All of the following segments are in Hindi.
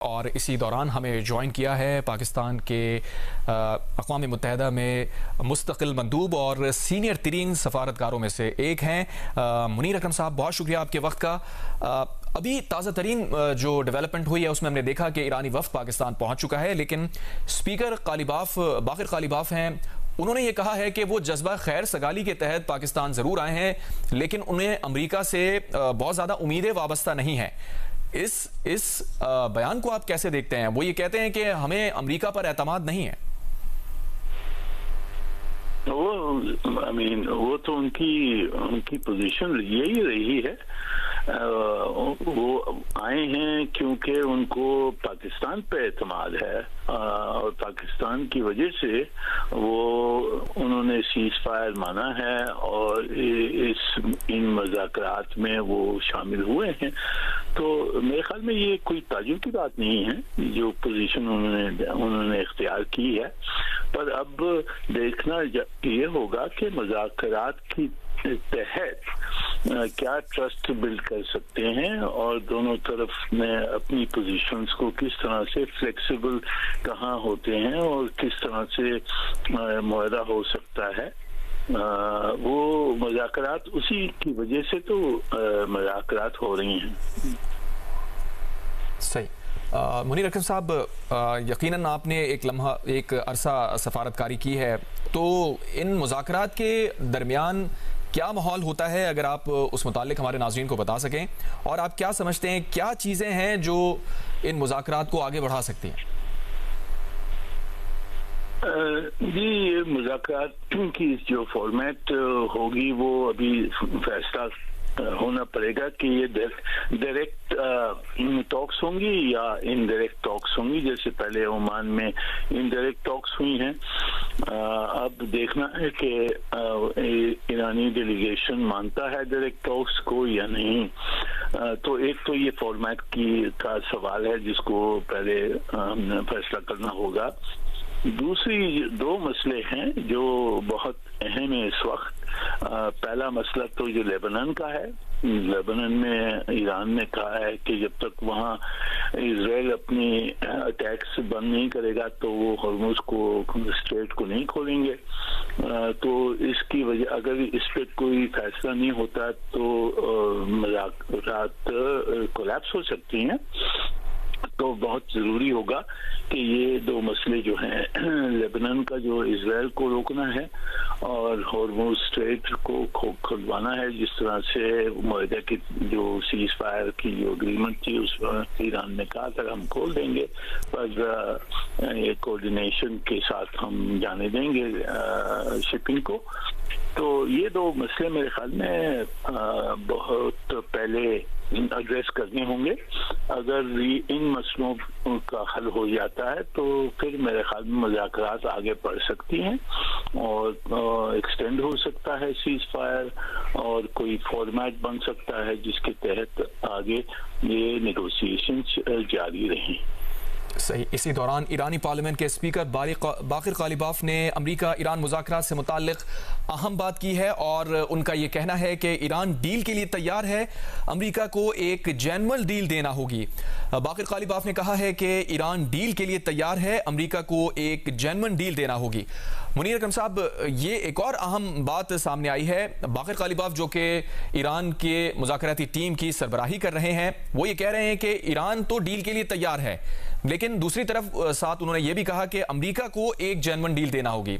और इसी दौरान हमें ज्वाइन किया है पाकिस्तान के अक़वाम मुत्तहिदा में मुस्तकिल मंदूब और सीनियर तरीन सफारतकारों में से एक हैं मुनीर अकरम साहब। बहुत शुक्रिया आपके वक्त का। अभी ताज़ा तरीन जो डेवलपमेंट हुई है उसमें हमने देखा कि ईरानी वफ़द पाकिस्तान पहुँच चुका है, लेकिन स्पीकर बाक़िर कालिबाफ हैं, उन्होंने ये कहा है कि वो जज्बा खैर सगाली के तहत पाकिस्तान ज़रूर आए हैं, लेकिन उन्हें अमरीका से बहुत ज़्यादा उम्मीदें वाबस्ता नहीं हैं। इस बयान को आप कैसे देखते हैं? वो ये कहते हैं कि हमें अमेरिका पर एतमाद नहीं है। वो तो उनकी पोजीशन यही रही है। वो आए हैं क्योंकि उनको पाकिस्तान पे एतमाद है और पाकिस्तान की वजह से उन्होंने सीज फायर माना है और इन मज़ाकरात में वो शामिल हुए हैं। तो मेरे ख्याल में ये कोई ताज्जुब की बात नहीं है जो पोजीशन उन्होंने इख्तियार की है। पर अब देखना ये होगा कि मज़ाकरात की तहत क्या ट्रस्ट बिल्ड कर सकते हैं और दोनों तरफ में अपनी पोजीशंस को किस तरह से फ्लेक्सिबल कहाँ होते हैं और किस तरह से मुआहदा हो सकता है। वो मज़ाकरात उसी की वजह से तो मज़ाकरात हो रही हैं। सही। मुनीर अकरम साहब, यकीनन आपने एक अरसा सफारतकारी की है, तो इन मुज़ाकरात के दरमियान क्या माहौल होता है, अगर आप उस मुतालिक हमारे नाज़रीन को बता सकें, और आप क्या समझते हैं क्या चीज़ें हैं जो इन मुज़ाकरात को आगे बढ़ा सकती हैं? जी, ये मुज़ाकरात की जो फॉर्मेट होगी वो अभी फैसला होना पड़ेगा कि ये डायरेक्ट टॉक्स होंगी या इनडायरेक्ट टॉक्स होंगी। जैसे पहले ओमान में इनडायरेक्ट टॉक्स हुई हैं। अब देखना है कि ईरानी डेलीगेशन मानता है डायरेक्ट टॉक्स को या नहीं। तो एक तो ये फॉर्मेट का सवाल है जिसको पहले फैसला करना होगा। दूसरी दो मसले हैं जो बहुत अहम है इस वक्त। पहला मसला तो जो लेबनान का है। लेबनान में ईरान ने कहा है कि जब तक वहाँ इजराइल अपनी अटैक्स बंद नहीं करेगा तो वो हॉर्मुज स्ट्रेट को नहीं खोलेंगे। तो इसकी वजह अगर इस पर कोई फैसला नहीं होता तो मुज़ाकरात कोलैप्स हो सकती हैं। तो बहुत ज़रूरी होगा कि ये दो मसले जो हैं, लेबनान का जो इजराइल को रोकना है और हॉर्मुज स्ट्रेट को खुलवाना है, जिस तरह से मुआहदा की जो सीज फायर की जो एग्रीमेंट थी उस पर ईरान ने कहा था हम खोल देंगे, पर ये कोऑर्डिनेशन के साथ हम जाने देंगे शिपिंग को। तो ये दो मसले मेरे ख्याल में बहुत पहले एड्रेस करने होंगे। अगर इन मसलों का हल हो जाता है तो फिर मेरे ख्याल में मुज़ाकरात आगे बढ़ सकती हैं और एक्सटेंड हो सकता है सीज फायर और कोई फॉर्मेट बन सकता है जिसके तहत आगे ये नेगोशिएशंस जारी रहें। सही। इसी दौरान ईरानी पार्लियामेंट के स्पीकर बाक़िर कालिबाफ ने अमेरिका ईरान मुज़ाकरात से मुताल्लिक़ अहम बात की है और उनका ये कहना है कि ईरान डील के लिए तैयार है, अमेरिका को एक जेन्युइन डील देना होगी। बाक़िर कालिबाफ ने कहा है कि ईरान डील के लिए तैयार है, अमेरिका को एक जेन्युइन डील देना होगी। मुनीर अकरम साहब, ये एक और अहम बात सामने आई है। बाक़िर कालिबाफ जो कि ईरान के मुज़ाकराती टीम की सरबराही कर रहे हैं, वो ये कह रहे हैं कि ईरान तो डील के लिए तैयार है, लेकिन दूसरी तरफ साथ उन्होंने ये भी कहा कि अमेरिका को एक जेन्युइन डील देना होगी।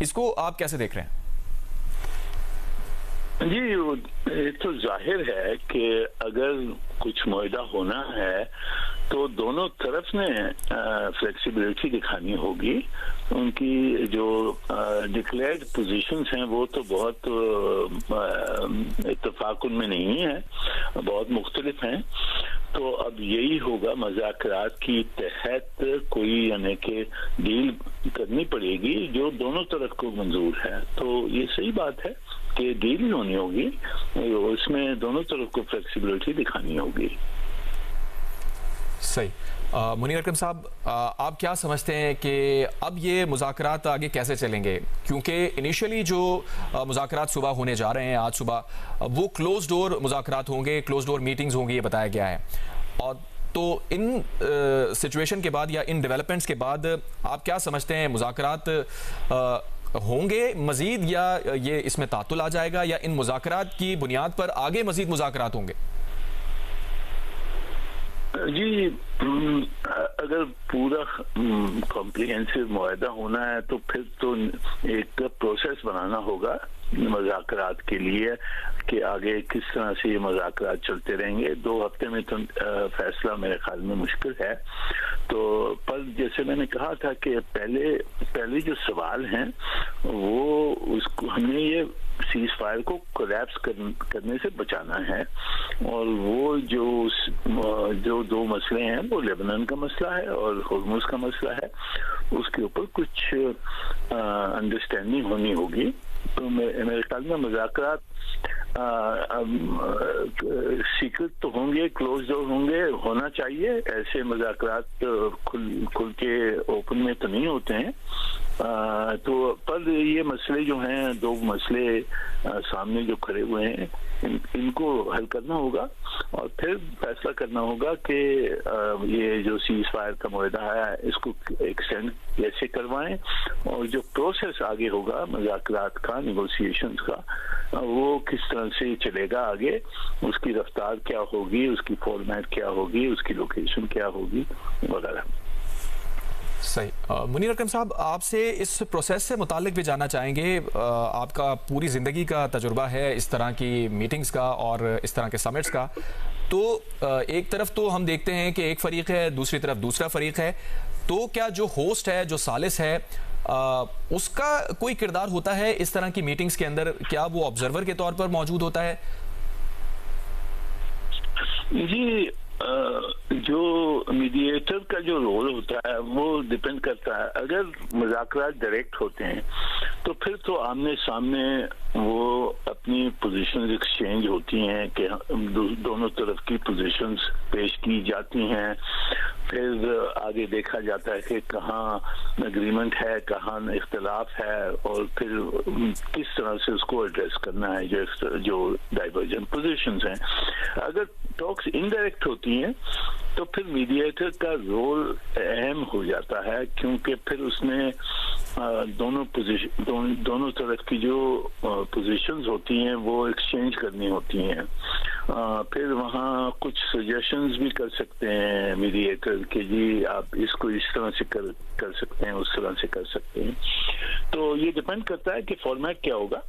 इसको आप कैसे देख रहे हैं? जी, ये तो जाहिर है कि अगर कुछ मुआहदा होना है तो दोनों तरफ ने फ्लेक्सिबिलिटी दिखानी होगी। उनकी जो डिक्लेयर्ड पोजीशंस हैं वो तो बहुत इत्तेफाक उनमें नहीं है, बहुत मुख्तलिफ हैं। तो अब यही होगा, मज़ाकरात की तहत कोई यानी कि डील करनी पड़ेगी जो दोनों तरफ को मंजूर है। तो ये सही बात है कि डील होनी होगी, उसमें दोनों तरफ को फ्लेक्सिबिलिटी दिखानी होगी। सही। मुनीर अकरम साहब, आप क्या समझते हैं कि अब ये मुज़ाकरात आगे कैसे चलेंगे? क्योंकि इनिशियली जो मुज़ाकरात सुबह होने जा रहे हैं, आज सुबह, वो क्लोज डोर मुज़ाकरात होंगे, क्लोज डोर मीटिंग्स होंगी, ये बताया गया है। और तो इन सिचुएशन के बाद या इन डेवलपमेंट्स के बाद आप क्या समझते हैं, मुज़ाकरात होंगे मजीद या ये इसमें तातुल आ जाएगा, या इन मुज़ाकरात की बुनियाद पर आगे मजीद मुज़ाकरात होंगे? जी, अगर पूरा कॉम्प्रिहेंसिव मुआहदा होना है तो फिर तो एक प्रोसेस बनाना होगा मुज़ाकरात के लिए कि आगे किस तरह से ये मुज़ाकरात चलते रहेंगे। 2 हफ्ते में तो फैसला मेरे ख्याल में मुश्किल है। तो पर जैसे मैंने कहा था कि पहले जो सवाल हैं वो उसको हमें ये सीज फायर को कोलैप्स करने से बचाना है, और वो जो 2 मसले हैं वो लेबनान का मसला है और होर्मुज़ का मसला है, उसके ऊपर कुछ अंडरस्टैंडिंग होनी होगी। तो मेरे ख्याल में मुज़ाकरात सीक्रेट तो होंगे, क्लोज डोर होंगे, होना चाहिए। ऐसे मुज़ाकरात खुल के ओपन में तो नहीं होते हैं। तो पर ये मसले जो हैं, 2 मसले सामने जो खड़े हुए हैं, इनको हल करना होगा और फिर फैसला करना होगा कि ये जो सीज फायर का मुआहदा है इसको एक्सटेंड कैसे करवाएं, और जो प्रोसेस आगे होगा मुज़ाकरात का, नेगोशिएशंस का, वो किस तरह से चलेगा आगे, उसकी रफ्तार क्या होगी, उसकी फॉर्मेट क्या होगी, उसकी लोकेशन क्या होगी वगैरह। सही। मुनीर अकरम साहब, आपसे इस प्रोसेस से मुतालिक भी जानना चाहेंगे। आपका पूरी ज़िंदगी का तजुर्बा है इस तरह की मीटिंग्स का और इस तरह के समिट्स का। तो एक तरफ तो हम देखते हैं कि एक फ़रीक है, दूसरी तरफ दूसरा फ़रीक है। तो क्या जो होस्ट है, जो सालिस है, उसका कोई किरदार होता है इस तरह की मीटिंग्स के अंदर? क्या वो ऑब्जर्वर के तौर पर मौजूद होता है? जी, जो मीडिएटर का जो रोल होता है वो डिपेंड करता है। अगर मुज़ाकरात डायरेक्ट होते हैं तो फिर तो आमने सामने वो अपनी पोजीशंस एक्सचेंज होती हैं कि दोनों तरफ की पोजीशंस पेश की जाती हैं। फिर आगे देखा जाता है कि कहाँ एग्रीमेंट है, कहाँ इख्तलाफ है, और फिर किस तरह से उसको एड्रेस करना है जो डाइवर्जेंट पोजीशंस हैं। अगर टॉक्स इनडायरेक्ट होती हैं तो फिर मीडिएटर का रोल अहम हो जाता है, क्योंकि फिर उसमें दोनों तरफ की जो पोजीशंस होती हैं वो एक्सचेंज करनी होती हैं। फिर वहाँ कुछ सजेशंस भी कर सकते हैं मीडिएटर कि जी आप इसको इस तरह से कर सकते हैं, उस तरह से कर सकते हैं। तो ये डिपेंड करता है कि फॉर्मेट क्या होगा।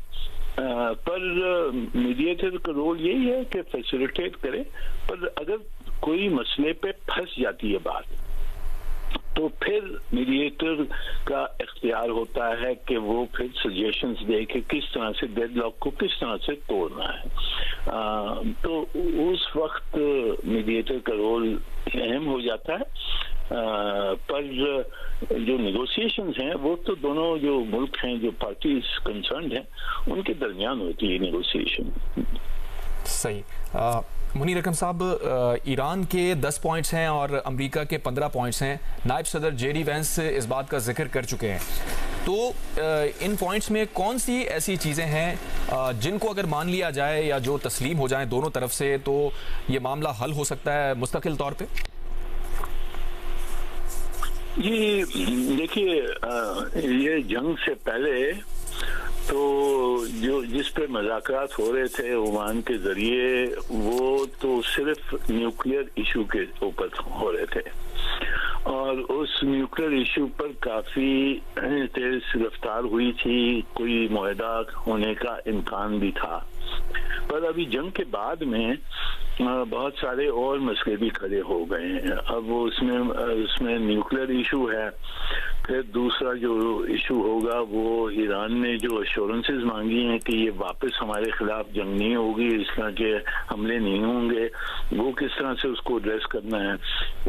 पर मीडिएटर का रोल यही है कि फैसिलिटेट करे, पर अगर कोई मसले पे फंस जाती है बात तो फिर मीडिएटर का इख्तियार होता है कि वो फिर सजेशंस दे कि किस तरह से डेडलॉक को किस तरह से तोड़ना है। तो उस वक्त मीडिएटर का रोल अहम हो जाता है। पर जो नेगोशिएशंस हैं वो तो दोनों जो मुल्क हैं, जो पार्टीज कंसर्न्ड हैं, उनके दरमियान होती है नेगोशिएशन। सही। मुनीर अकरम साहब, ईरान के 10 पॉइंट्स हैं और अमेरिका के 15 पॉइंट्स हैं। नायब सदर जेडी वेंस इस बात का जिक्र कर चुके हैं। तो इन पॉइंट्स में कौन सी ऐसी चीज़ें हैं जिनको अगर मान लिया जाए या जो तस्लीम हो जाए दोनों तरफ से, तो ये मामला हल हो सकता है मुस्तकिल तौर पे? जी देखिए, ये जंग से पहले तो जिस पे मुज़ाकरात हो रहे थे ओमान के जरिए, वो तो सिर्फ न्यूक्लियर इशू के ऊपर हो रहे थे, और उस न्यूक्लियर इशू पर काफी तेज रफ्तार हुई थी, कोई मुआहदा होने का इम्कान भी था। पर अभी जंग के बाद में बहुत सारे और मसले भी खड़े हो गए हैं। अब वो उसमें न्यूक्लियर इशू है, फिर दूसरा जो इशू होगा वो ईरान ने जो एश्योरेंसेस मांगी हैं कि ये वापस हमारे खिलाफ जंग नहीं होगी, इस तरह के हमले नहीं होंगे, वो किस तरह से उसको एड्रेस करना है।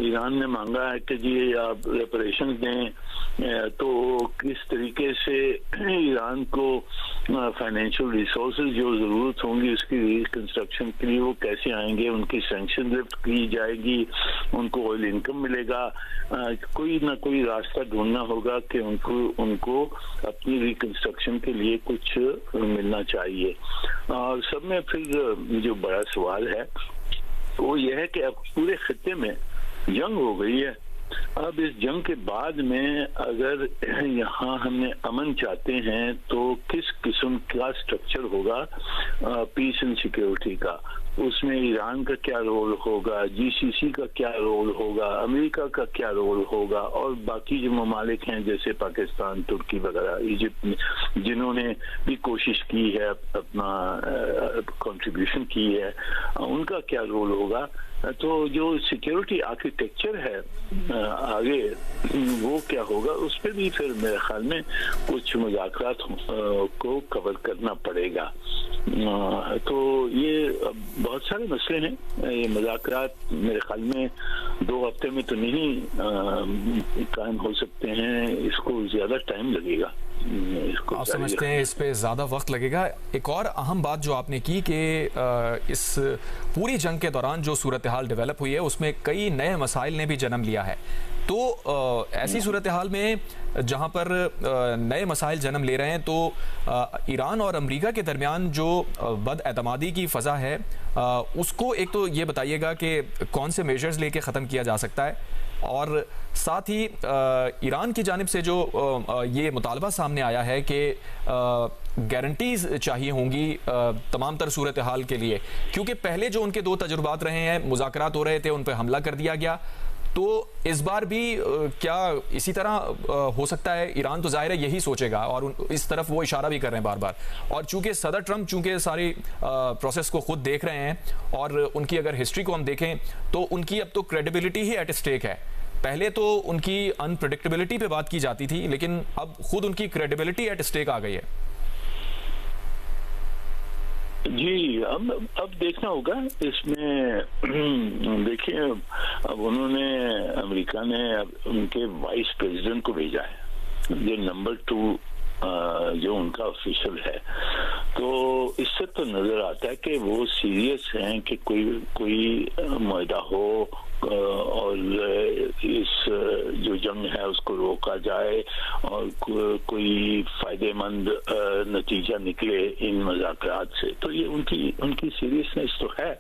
ईरान ने मांगा है कि जी आप रेपरेशन दें, तो किस तरीके से ईरान को फाइनेंशियल रिसोर्सेज जो ज़रूरत होंगी उसकी रिकंस्ट्रक्शन के लिए वो कैसे आएंगे, उनकी सैंक्शन लिफ्ट की जाएगी, उनको ऑयल इनकम मिलेगा, कोई ना कोई रास्ता ढूंढना होगा कि उनको अपनी रिकंस्ट्रक्शन के लिए कुछ मिलना चाहिए। और सब में फिर जो बड़ा सवाल है वो यह है कि अब पूरे खत्ते में जंग हो गई है। अब इस जंग के बाद में अगर यहाँ हमने अमन चाहते हैं तो किस किस्म का स्ट्रक्चर होगा पीस एंड सिक्योरिटी का, उसमें ईरान का क्या रोल होगा, जीसीसी का क्या रोल होगा, अमेरिका का क्या रोल होगा, और बाकी जो ममालिक हैं जैसे पाकिस्तान, तुर्की वगैरह, इजिप्ट, जिन्होंने भी कोशिश की है, अपना कंट्रीब्यूशन की है, उनका क्या रोल होगा। तो जो सिक्योरिटी आर्किटेक्चर है आगे वो क्या होगा, उस पर भी फिर मेरे ख्याल में कुछ मुज़ाकरात को कवर करना पड़ेगा। तो ये बहुत सारे मसले हैं, ये मुज़ाकरात मेरे ख्याल में 2 हफ्ते में तो नहीं कायम हो सकते हैं, इसको ज़्यादा टाइम लगेगा। आप समझते हैं इस पे ज़्यादा वक्त लगेगा। एक और अहम बात जो आपने की कि इस पूरी जंग के दौरान जो सूरत हाल डेवलप हुई है उसमें कई नए मसाइल ने भी जन्म लिया है। तो ऐसी सूरत हाल में जहां पर नए मसाइल जन्म ले रहे हैं तो ईरान और अमेरिका के दरमियान जो बदएतमादी की फ़ज़ा है उसको एक तो ये बताइएगा कि कौन से मेजर्स लेके ख़त्म किया जा सकता है, और साथ ही ईरान की जानिब से जो ये मुतालबा सामने आया है कि गारंटीज़ चाहिए होंगी तमाम तर सूरत हाल के लिए, क्योंकि पहले जो उनके 2 तजुर्बात रहे हैं, मुज़ाकरात हो रहे थे, उन पर हमला कर दिया गया, तो इस बार भी क्या इसी तरह हो सकता है? ईरान तो जाहिर है यही सोचेगा और इस तरफ वो इशारा भी कर रहे हैं बार बार, और चूंकि सदर ट्रंप चूंकि सारी प्रोसेस को खुद देख रहे हैं और उनकी अगर हिस्ट्री को हम देखें तो उनकी अब तो क्रेडिबिलिटी ही एट स्टेक है। पहले तो उनकी अनप्रेडिक्टेबिलिटी पे बात की जाती थी, लेकिन अब खुद उनकी क्रेडिबिलिटी एट स्टेक आ गई है। जी, अब देखना होगा इसमें। देखिए, अब उन्होंने, अमेरिका ने अब उनके वाइस प्रेसिडेंट को भेजा है, जो नंबर 2 जो उनका ऑफिशियल है, तो इससे तो नजर आता है कि वो सीरियस हैं कि कोई मुआहदा हो और इस जो जंग है उसको रोका जाए और कोई फायदेमंद नतीजा निकले इन मुज़ाकरात से। तो ये उनकी सीरियसनेस तो है।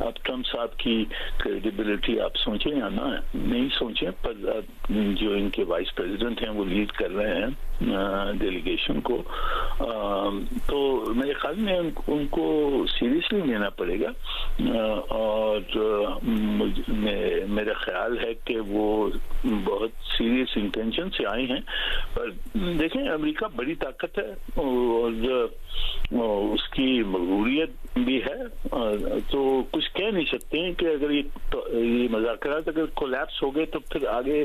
अब ट्रंप साहब की क्रेडिबिलिटी आप सोचें या ना नहीं सोचें, पर जो इनके वाइस प्रेसिडेंट हैं वो लीड कर रहे हैं डेलीगेशन को, तो मेरे ख्याल में उनको सीरियसली लेना पड़ेगा। और मेरा ख्याल है कि वो बहुत सीरियस इंटेंशन से आए हैं। पर देखें, अमेरिका बड़ी ताकत है और उसकी मगरूरियत भी है, तो कुछ कह नहीं सकते हैं कि अगर ये मुज़ाकरात अगर कोलैप्स हो गए तो फिर आगे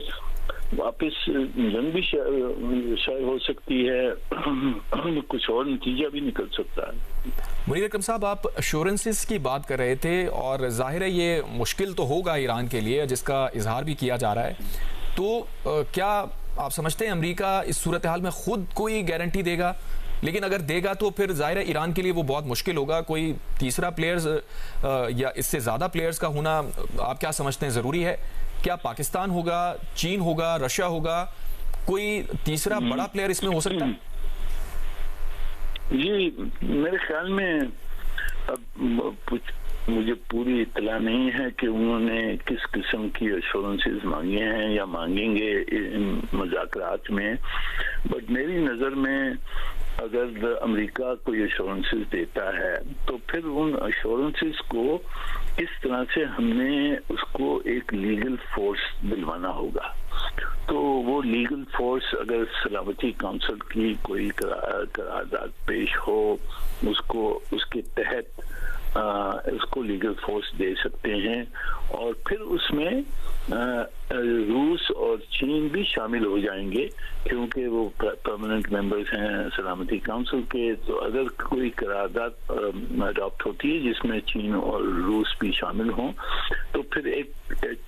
वापस जंग भी शायद हो सकती है, कुछ और नतीजा भी निकल सकता है। मुनीर अकरम साहब, आप एश्योरेंसेस की बात कर रहे थे और जाहिर है ये मुश्किल तो होगा ईरान के लिए, जिसका इजहार भी किया जा रहा है। तो क्या आप समझते हैं अमेरिका इस सूरत हाल में खुद कोई गारंटी देगा? लेकिन अगर देगा तो फिर जाहिर है ईरान के लिए वो बहुत मुश्किल होगा। कोई तीसरा प्लेयर्स या इससे ज़्यादा प्लेयर्स का होना आप क्या समझते हैं ज़रूरी है? क्या पाकिस्तान होगा, चीन होगा, रशिया होगा, कोई तीसरा बड़ा प्लेयर इसमें हो सकता है? जी, मेरे ख्याल में अब मुझे पूरी इत्तला नहीं है कि उन्होंने किस किस्म की एश्योरेंसेस मांगे हैं या मांगेंगे इन मुज़ाकरात में, बट मेरी नज़र में अगर अमेरिका कोई एश्योरेंसेस देता है तो फिर उन एश्योरेंसेस को इस तरह से हमने उसको एक लीगल फोर्स दिलवाना होगा। तो वो लीगल फोर्स अगर सलामती काउंसिल की कोई करारदाद पेश हो, उसको उसके तहत उसको लीगल फोर्स दे सकते हैं, और फिर उसमें रूस और चीन भी शामिल हो जाएंगे क्योंकि वो परमानेंट मेंबर्स हैं सलामती काउंसिल के। तो अगर कोई करारदाद अडॉप्ट होती है जिसमें चीन और रूस भी शामिल हों तो फिर एक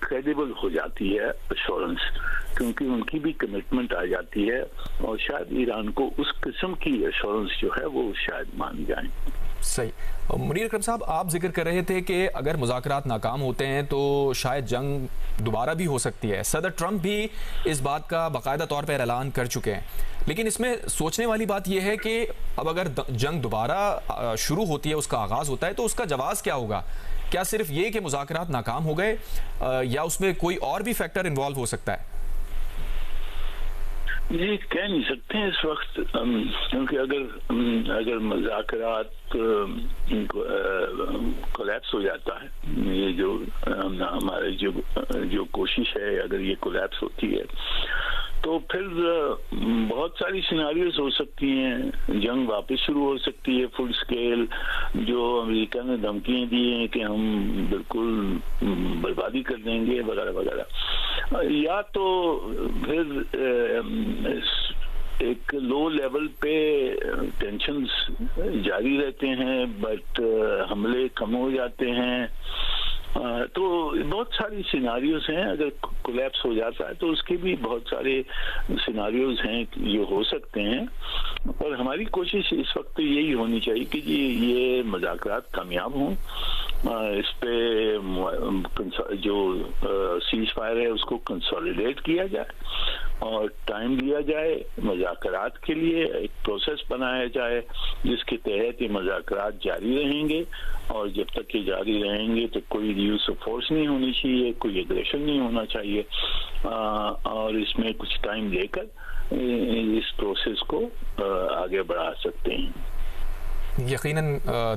क्रेडिबल हो जाती है एश्योरेंस, क्योंकि उनकी भी कमिटमेंट आ जाती है और शायद ईरान को उस किस्म की एश्योरेंस जो है वो शायद मान जाए। सही। मुनीर अकरम साहब, आप जिक्र कर रहे थे कि अगर मुज़ाकरात नाकाम होते हैं तो शायद जंग दोबारा भी हो सकती है। सदर ट्रंप भी इस बात का बाकायदा तौर पर ऐलान कर चुके हैं, लेकिन इसमें सोचने वाली बात यह है कि अब अगर जंग दोबारा शुरू होती है, उसका आगाज़ होता है, तो उसका जवाब क्या होगा? क्या सिर्फ ये कि मुज़ाकरात नाकाम हो गए या उसमें कोई और भी फैक्टर इन्वॉल्व हो सकता है? ये कह नहीं सकते हैं इस वक्त, क्योंकि अगर मुज़ाकरात कोलैप्स हो जाता है, ये जो हमारे जो कोशिश है, अगर ये कोलैप्स होती है तो फिर बहुत सारी सिनारियोज हो सकती हैं। जंग वापस शुरू हो सकती है फुल स्केल, जो अमेरिका ने धमकियां दी हैं कि हम बिल्कुल बर्बादी कर देंगे वगैरह वगैरह, या तो फिर एक लो लेवल पे टेंशन्स जारी रहते हैं बट हमले कम हो जाते हैं। तो बहुत सारी सिनारियोज हैं, अगर कोलैप्स हो जाता है तो उसके भी बहुत सारे सिनारियोज हैं जो हो सकते हैं। और हमारी कोशिश इस वक्त यही होनी चाहिए कि ये मुज़ाकरात कामयाब हों, इस पे जो सीज फायर है उसको कंसोलिडेट किया जाए और टाइम दिया जाए मुज़ाकरात के लिए, एक प्रोसेस बनाया जाए जिसके तहत ये मुज़ाकरात जारी रहेंगे। और जब तक ये जारी रहेंगे तो कोई यूज ऑफ फोर्स नहीं होनी चाहिए, कोई एग्रेशन नहीं होना चाहिए, और इसमें कुछ टाइम लेकर इस प्रोसेस को आगे बढ़ा सकते हैं। यकीनन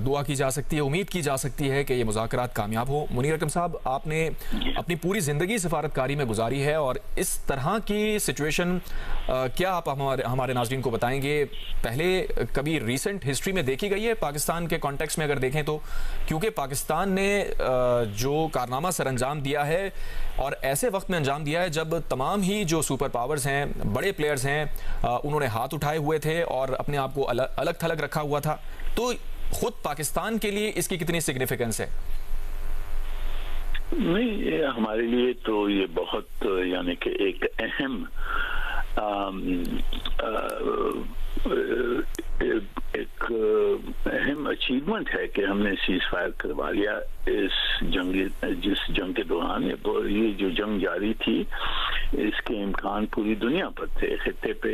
दुआ की जा सकती है, उम्मीद की जा सकती है कि ये मुज़ाकरात कामयाब हो। मुनीर अकरम साहब, आपने अपनी पूरी ज़िंदगी सफारतकारी में गुजारी है और इस तरह की सिचुएशन क्या आप हमारे नाज़रीन को बताएंगे, पहले कभी रीसेंट हिस्ट्री में देखी गई है पाकिस्तान के कॉन्टेक्स्ट में अगर देखें तो? क्योंकि पाकिस्तान ने जो कारनामा सर अंजाम दिया है और ऐसे वक्त में अंजाम दिया है जब तमाम ही जो सुपर पावर्स हैं, बड़े प्लेयर्स हैं, उन्होंने हाथ उठाए हुए थे और अपने आप को अलग थलग रखा हुआ था, तो खुद पाकिस्तान के लिए इसकी कितनी सिग्निफिकेंस है? नहीं, हमारे लिए तो ये बहुत यानी कि एक अहम अचीवमेंट है कि हमने सीज फायर करवा लिया जिस जंग के दौरान। ये जो जंग जारी थी इसके इम्कान पूरी दुनिया पर थे, खित्ते पे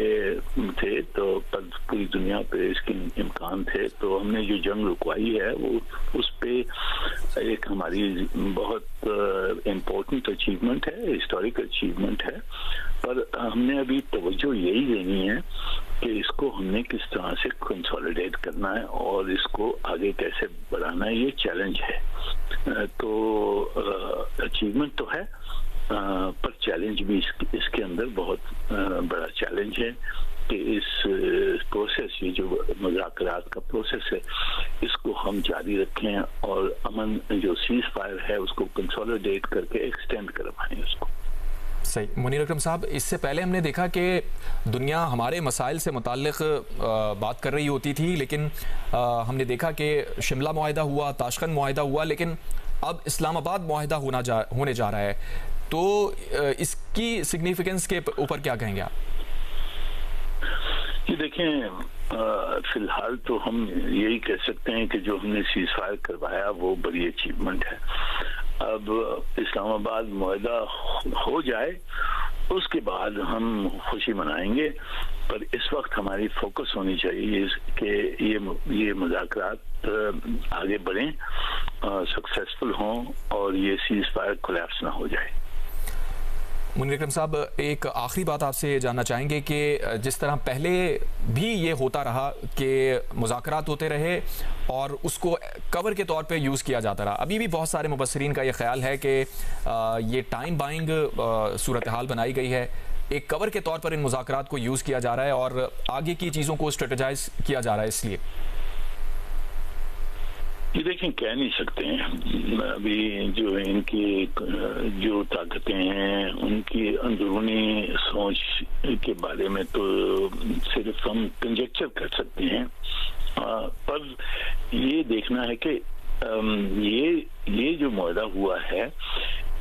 थे तो पर पूरी दुनिया पे इसके इम्कान थे। तो हमने जो जंग रुकवाई है वो उस पे एक हमारी बहुत इम्पोर्टेंट अचीवमेंट है, हिस्टोरिक अचीवमेंट है। पर हमने अभी तवज्जो यही देनी है कि इसको हमने किस तरह से कंसोलिडेट करना है और इसको आगे कैसे बढ़ाना है, ये चैलेंज है। तो अचीवमेंट तो है पर चैलेंज भी इसके अंदर बहुत बड़ा चैलेंज है कि इस प्रोसेस, ये जो मुज़ाकरात का प्रोसेस है, इसको हम जारी रखें और अमन जो सीज फायर है उसको कंसोलिडेट करके एक्सटेंड करवाएं उसको। सही। मुनीर अकरम साहब, इससे पहले हमने देखा कि दुनिया हमारे मसाइल से मुताल्लिक़ बात कर रही होती थी, लेकिन हमने देखा कि शिमला मुआहिदा हुआ, ताशकंद मुआहिदा हुआ, लेकिन अब इस्लामाबाद मुआहिदा होने जा रहा है। तो इसकी सिग्निफिकेंस के ऊपर क्या कहेंगे आप? ये देखें, फिलहाल तो हम यही कह सकते हैं कि जो हमने सीज फायर करवाया वो बड़ी अचीवमेंट है। अब इस्लामाबाद मुआहिदा हो जाए उसके बाद हम खुशी मनाएंगे, पर इस वक्त हमारी फोकस होनी चाहिए कि ये मुज़ाकरात आगे बढ़ें, सक्सेसफुल हों और ये सीज फायर कोलैप्स ना हो जाए। मुनीर अकरम साहब, एक आखिरी बात आपसे जानना चाहेंगे कि जिस तरह पहले भी ये होता रहा कि मुज़ाकरात होते रहे और उसको कवर के तौर पे यूज़ किया जाता रहा, अभी भी बहुत सारे मुबस्सिरीन का ये ख्याल है कि ये टाइम बाइंग सूरत हाल बनाई गई है, एक कवर के तौर पर इन मुज़ाकरात को यूज़ किया जा रहा है और आगे की चीज़ों को स्ट्रेटेजाइज किया जा रहा है। इसलिए ये देखें, कह नहीं सकते हैं। अभी जो इनकी जो ताकतें हैं उनकी अंदरूनी सोच के बारे में तो सिर्फ हम कंजेक्चर कर सकते हैं, पर ये देखना है कि ये जो मुआहदा हुआ है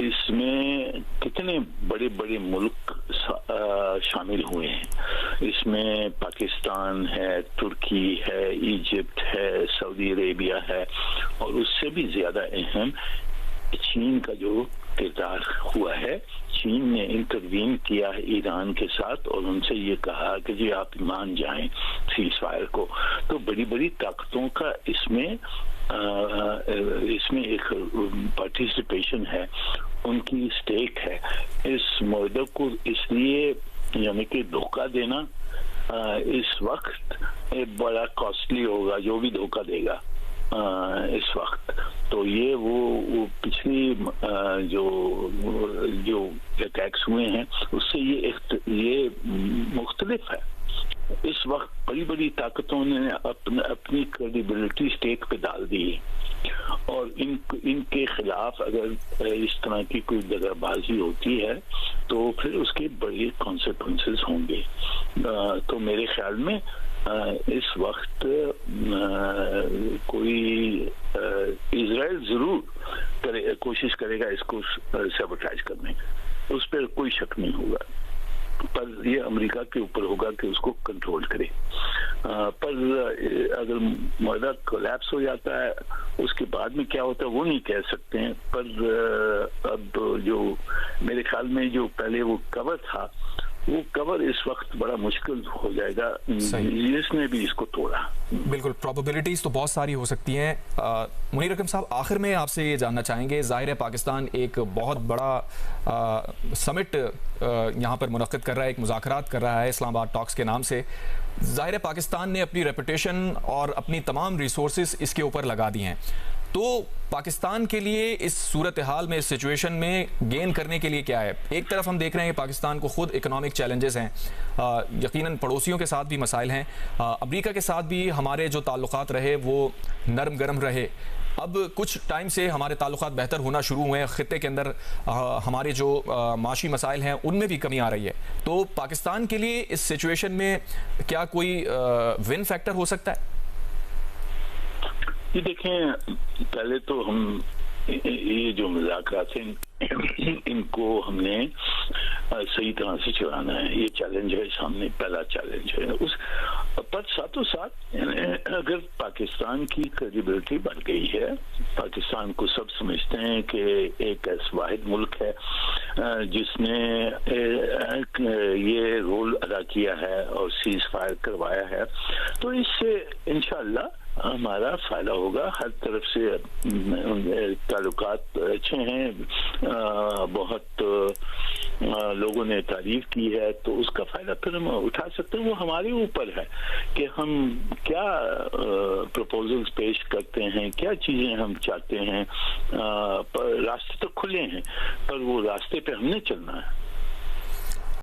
इसमें कितने बड़े बड़े मुल्क शामिल हुए हैं। इसमें पाकिस्तान है, तुर्की है, इजिप्ट है, सऊदी अरेबिया है और उससे भी ज्यादा अहम चीन का जो किरदार हुआ है। चीन ने इंटरवीन किया है ईरान के साथ और उनसे ये कहा कि जी आप मान जाएं सीज फायर को। तो बड़ी बड़ी ताकतों का इसमें इसमें एक पार्टिसिपेशन है, उनकी स्टेक है। इस मुद्दे को इसलिए यानी कि धोखा देना इस वक्त बड़ा कॉस्टली होगा, जो भी धोखा देगा इस वक्त। तो ये वो पिछली जो अटैक्स हुए हैं उससे ये मुख्तलिफ है। इस वक्त बड़ी बड़ी ताकतों ने अपनी क्रेडिबिलिटी स्टेक पे डाल दी और इनके खिलाफ अगर इस तरह की कोई दगाबाजी होती है तो फिर उसके बड़े कॉन्सिक्वेंसेस होंगे। तो मेरे ख्याल में इस वक्त कोई इजराइल जरूर कोशिश करेगा इसको सैबोटाइज करने, उस पर कोई शक नहीं होगा, पर ये अमेरिका के ऊपर होगा कि उसको कंट्रोल करे। पर अगर मुआहदा कोलैप्स हो जाता है उसके बाद में क्या होता है वो नहीं कह सकते हैं। पर अब जो मेरे ख्याल में जो पहले वो कवर था, वो कवर इस वक्त बड़ा मुश्किल हो जाएगा, जिसने भी इसको तोड़ा। बिल्कुल, प्रोबेबिलिटीज तो बहुत सारी हो सकती हैं। मुनीर अकरम साहब, आखिर में आपसे ये जानना चाहेंगे, ज़ाहिर है पाकिस्तान एक बहुत बड़ा समिट यहाँ पर मुनक्किद कर रहा है, एक मुज़ाकरात कर रहा है इस्लामाबाद टॉक्स के नाम से। ज़ाहिर है पाकिस्तान ने अपनी रेपुटेशन और अपनी तमाम रिसोर्सेज इसके ऊपर लगा दी हैं, तो पाकिस्तान के लिए इस सूरत हाल में, इस सिचुएशन में गेन करने के लिए क्या है? एक तरफ हम देख रहे हैं कि पाकिस्तान को खुद इकोनॉमिक चैलेंजेस हैं, यकीनन पड़ोसियों के साथ भी मसाइल हैं, अमेरिका के साथ भी हमारे जो ताल्लुकात रहे वो नरम गरम रहे। अब कुछ टाइम से हमारे ताल्लुकात बेहतर होना शुरू हुए हैं, ख़ित्ते के अंदर हमारे जो माशी मसाइल हैं उनमें भी कमी आ रही है। तो पाकिस्तान के लिए इस सिचुएशन में क्या कोई विन फैक्टर हो सकता है? ये देखें, पहले तो हम ये जो मुज़ाकरात हैं इनको हमने सही तरह से चलाना है। ये चैलेंज है सामने, पहला चैलेंज है। उस पर साथों साथ अगर पाकिस्तान की क्रेडिबिलिटी बढ़ गई है, पाकिस्तान को सब समझते हैं कि एक ऐसा वाहिद मुल्क है जिसने ये रोल अदा किया है और सीज फायर करवाया है, तो इससे इंशाअल्लाह हमारा फायदा होगा। हर तरफ से ताल्लुकात अच्छे हैं, बहुत लोगों ने तारीफ की है, तो उसका फायदा फिर हम उठा सकते हैं। वो हमारे ऊपर है कि हम क्या प्रपोजल्स पेश करते हैं, क्या चीजें हम चाहते हैं। पर रास्ते तो खुले हैं, पर वो रास्ते पे हमने चलना है।